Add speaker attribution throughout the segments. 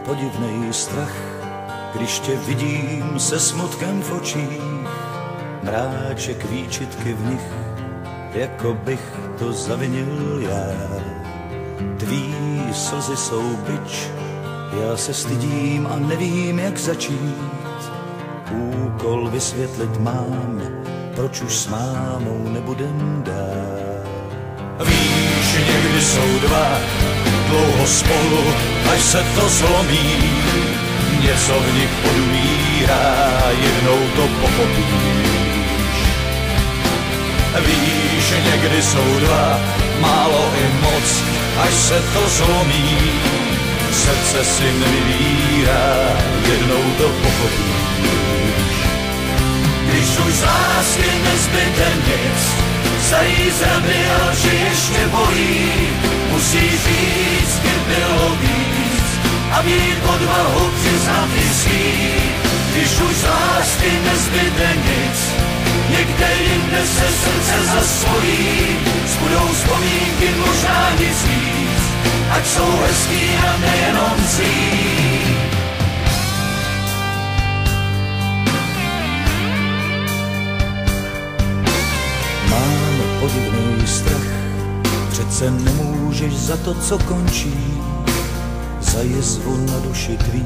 Speaker 1: podivnej strach, když tě vidím se smutkem v očích, mráček výčitky v nich, jako bych to zavinil já. Tví slzy jsou bič, já se stydím a nevím, jak začít. Úkol vysvětlit mám, proč už s mámou nebudem dál. Víš, někdy jsou dva dlouho spolu, až se to zlomí. Něco v nich odumírá, jednou to pochopíš. Víš, někdy jsou dva, málo i moc, až se to zlomí. Srdce si nevybírá, jednou to pochopíš. Když už z lásky nezbyde nic, zajízem byl, že ještě bolí, musí říct, kdy bylo víc a mít odvahu přiznat i svý. Když už z lásky nezbyde nic, někde jinde se srdce zaspojí, zbudou vzpomínky, možná nic víc, ať jsou hezký a nejenom zlý. Mám podivný strach, přece nemůžeš za to, co končí, za jizvu na duši tvý,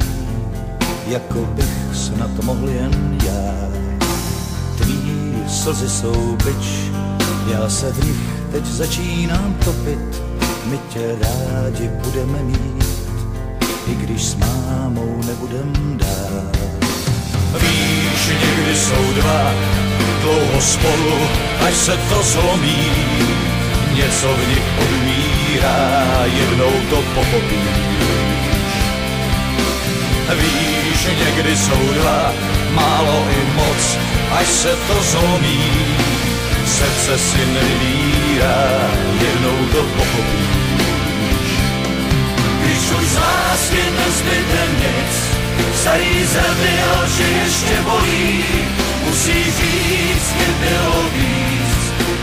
Speaker 1: jako bych snad mohl jen já. Tví slzy jsou bič, já se v nich teď začínám topit, my tě rádi budeme mít, i když s mámou nebudem dál. Víš, někdy jsou dva dlouho spolu, až se to zlomí. Něco v nich odumírá, jednou to pochopíš. Víš, někdy jsou dva, málo i moc, až se to zlomí. Srdce si nevybírá, jednou to pochopíš. Když už z lásky nezbyde nic, zajízem byl, že ještě bolí, musí říct, kdy bylo víc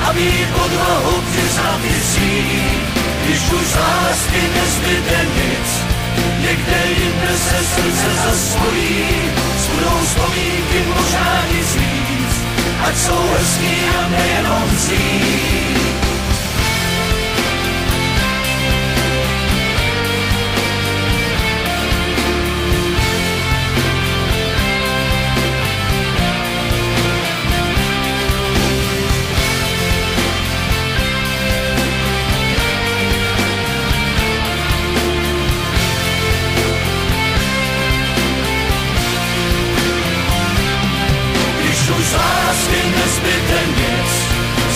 Speaker 1: a mít odvahu přiznat i svý. Když už z lásky nezbyde nic, někde jinde se srdce zaspojí, zbudou vzpomínky, možná nic víc, ať jsou hezký a nejenom zlý. Z lásky nezbyde nic,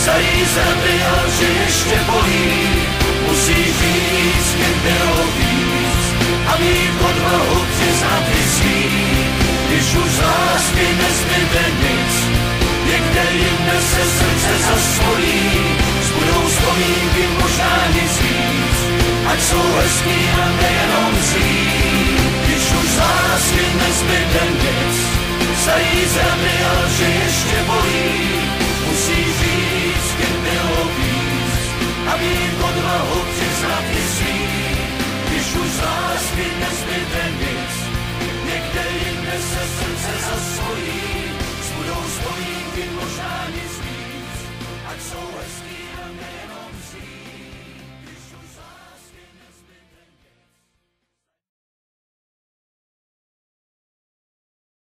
Speaker 1: zajízem byl, že ještě bolí, musí říct, kdy bylo víc a mít odvahu přiznat i svý. Když už z lásky nezbyde nic, někde jinde se srdce zaspojí, zbudou vzpomínky, možná nic víc, ať jsou hezký a nejenom zlý. Když už z lásky nezbyde nic, zajízem byl, že ještě bolí, musí říct, kdy bylo víc a mít odvahu přiznat i svý. Když už z lásky nezbyde nic, někde jinde se srdce zaspojí,